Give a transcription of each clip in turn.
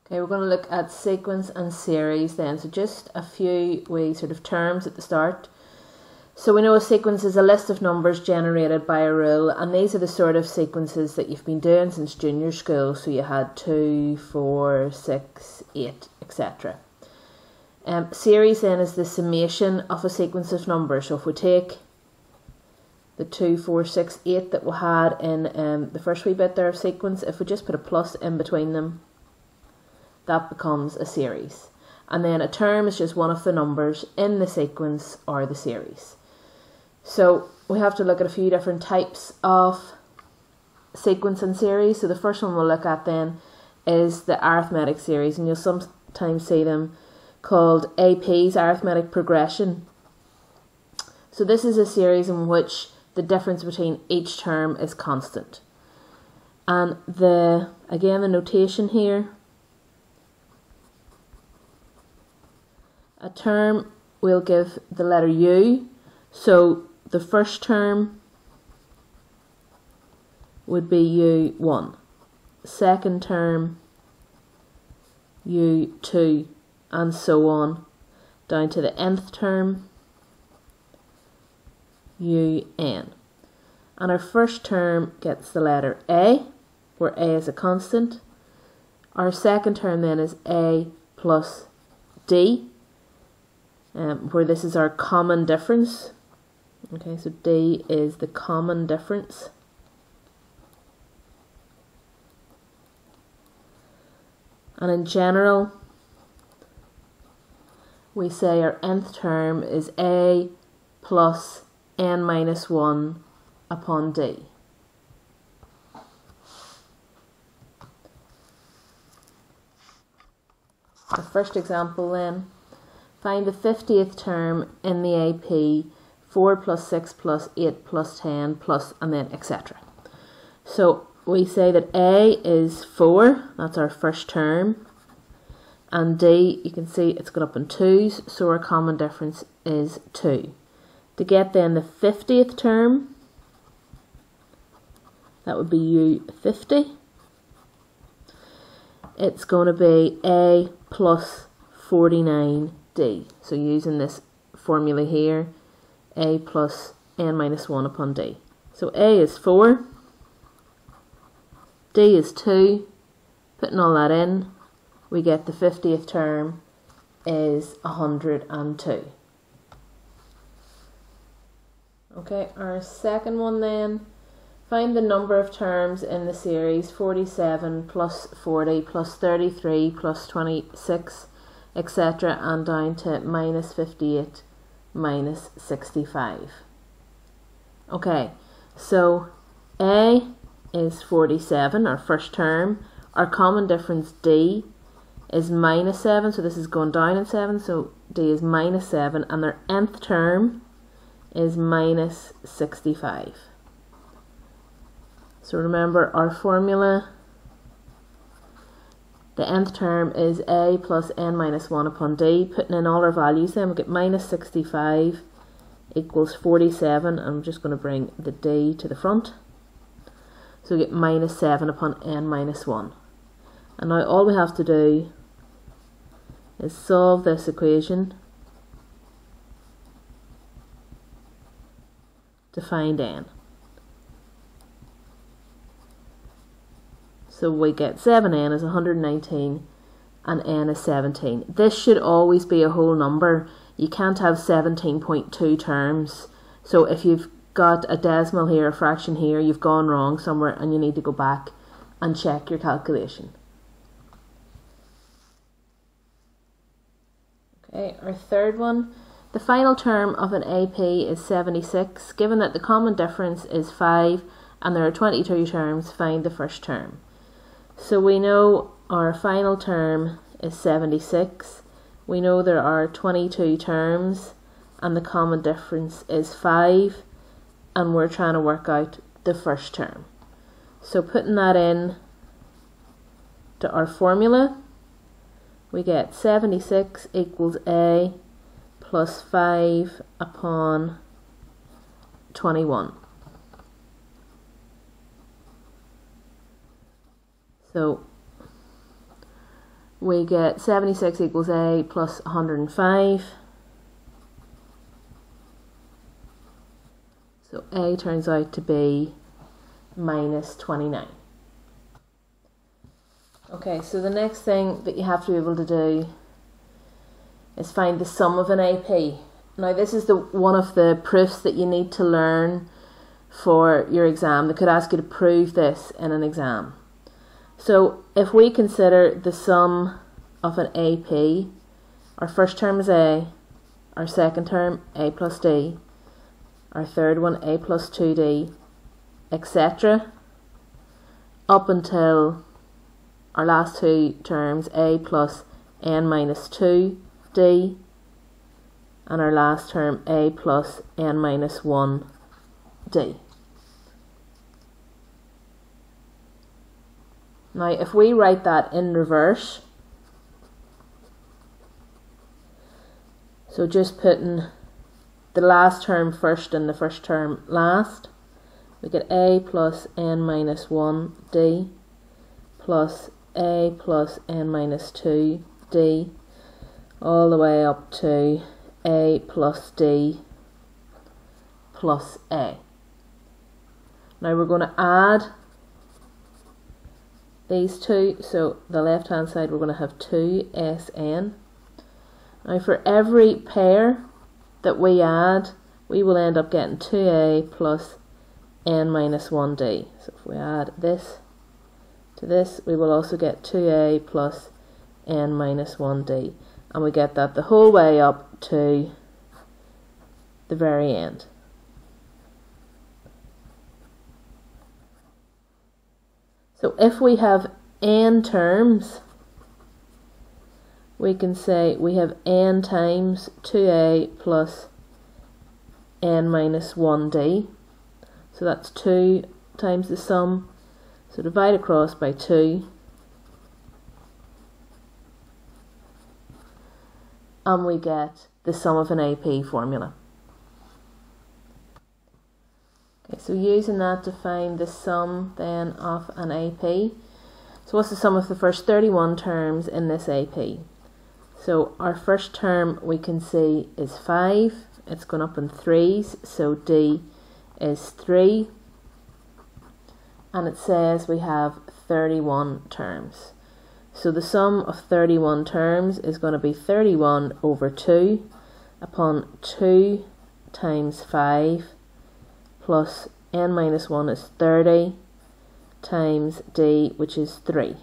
Okay, we're going to look at sequence and series then. So just a few wee sort of terms at the start. So we know a sequence is a list of numbers generated by a rule, and these are the sort of sequences that you've been doing since junior school. So you had 2, 4, 6, 8, etc. Series then is the summation of a sequence of numbers. So if we take the 2, 4, 6, 8 that we had in the first wee bit there of sequence, if we just put a plus in between them, that becomes a series. And then a term is just one of the numbers in the sequence or the series. So we have to look at a few different types of sequence and series. So the first one we'll look at then is the arithmetic series, and you'll sometimes see them called AP's arithmetic progression. So this is a series in which the difference between each term is constant. And again the notation here, a term will give the letter U. So the first term would be U1, second term U2, and so on down to the nth term UN. And our first term gets the letter A, where A is a constant. Our second term then is A plus D, where this is our common difference. Okay, so D is the common difference. And in general, we say our nth term is A plus n minus 1 upon D. The first example then. Find the 50th term in the AP, 4 plus 6 plus 8 plus 10 plus, and then etc. So we say that A is 4, that's our first term, and D, you can see it's got up in 2's, so our common difference is 2. To get then the 50th term, that would be U50, it's going to be A plus 49D. So using this formula here, A plus n minus 1 upon D. So A is 4, D is 2, putting all that in, we get the 50th term is 102. Okay, our second one then, find the number of terms in the series 47 plus 40 plus 33 plus 26, etc. and down to minus 58 minus 65. Okay, so A is 47, our first term. Our common difference D is minus 7, so this is going down in 7, so D is minus 7, and their nth term is minus 65. So remember our formula, the nth term is A plus n minus 1 upon D. Putting in all our values then, we get minus 65 equals 47, and I'm just going to bring the D to the front. So we get minus 7 upon n minus 1. And now all we have to do is solve this equation to find n. So we get 7n is 119 and n is 17. This should always be a whole number. You can't have 17.2 terms. So if you've got a decimal here, a fraction here, you've gone wrong somewhere and you need to go back and check your calculation. Okay, our third one. The final term of an AP is 76. Given that the common difference is 5 and there are 22 terms, find the first term. So we know our final term is 76. We know there are 22 terms and the common difference is 5, and we're trying to work out the first term. So putting that in to our formula, we get 76 equals A plus 5 upon 21. So we get 76 equals A plus 105. So A turns out to be minus 29. Okay, so the next thing that you have to be able to do is find the sum of an AP. Now this is one of the proofs that you need to learn for your exam. They could ask you to prove this in an exam. So if we consider the sum of an AP, our first term is A, our second term A plus D, our third one A plus 2D, etc. up until our last two terms A plus n minus 2D and our last term A plus n minus 1D. Now if we write that in reverse, so just putting the last term first and the first term last, we get A plus n minus 1D plus A plus n minus 2D all the way up to A plus D plus A. Now we're going to add these two, so the left hand side we're going to have 2SN. Now for every pair that we add, we will end up getting 2A plus n minus 1D. So if we add this to this, we will also get 2A plus n minus 1D. And we get that the whole way up to the very end. So if we have n terms, we can say we have n times 2A plus n minus 1D. So that's 2 times the sum. So divide across by 2. And we get the sum of an AP formula. Okay, so using that to find the sum then of an AP. So what's the sum of the first 31 terms in this AP? So our first term we can see is 5. It's gone up in 3s, so D is 3. And it says we have 31 terms. So the sum of 31 terms is going to be 31 over 2 upon 2 times 5 plus n minus 1 is 30 times D, which is 3.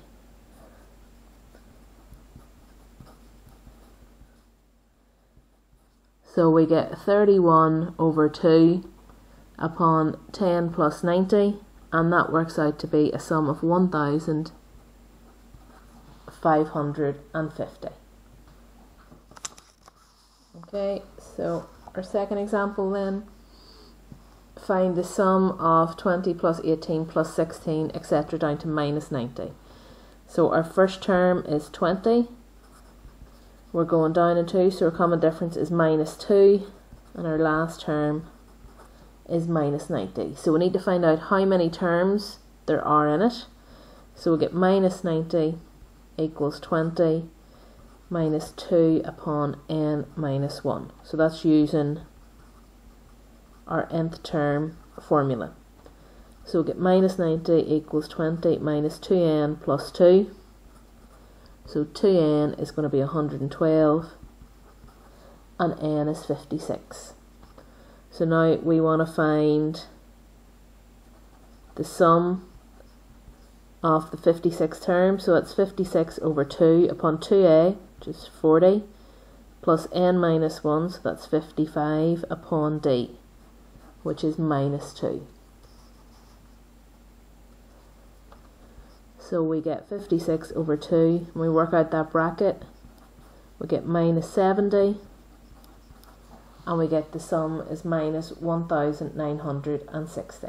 So we get 31 over 2 upon 10 plus 90, and that works out to be a sum of 1,550. Okay, so our second example then, find the sum of 20 plus 18 plus 16, etc. down to minus 90. So our first term is 20. We're going down in 2, so our common difference is minus 2, and our last term is minus 90. So we need to find out how many terms there are in it. So we'll get minus 90 equals 20 minus 2 upon n minus 1. So that's using our nth term formula. So we'll get minus 90 equals 20 minus 2n plus 2. So 2n is going to be 112 and n is 56. So now we want to find the sum of the 56 terms. So it's 56 over 2 upon 2a, which is 40, plus n minus 1, so that's 55 upon d, which is minus 2. So we get 56 over 2, and we work out that bracket, we get minus 70, and we get the sum is minus 1,960.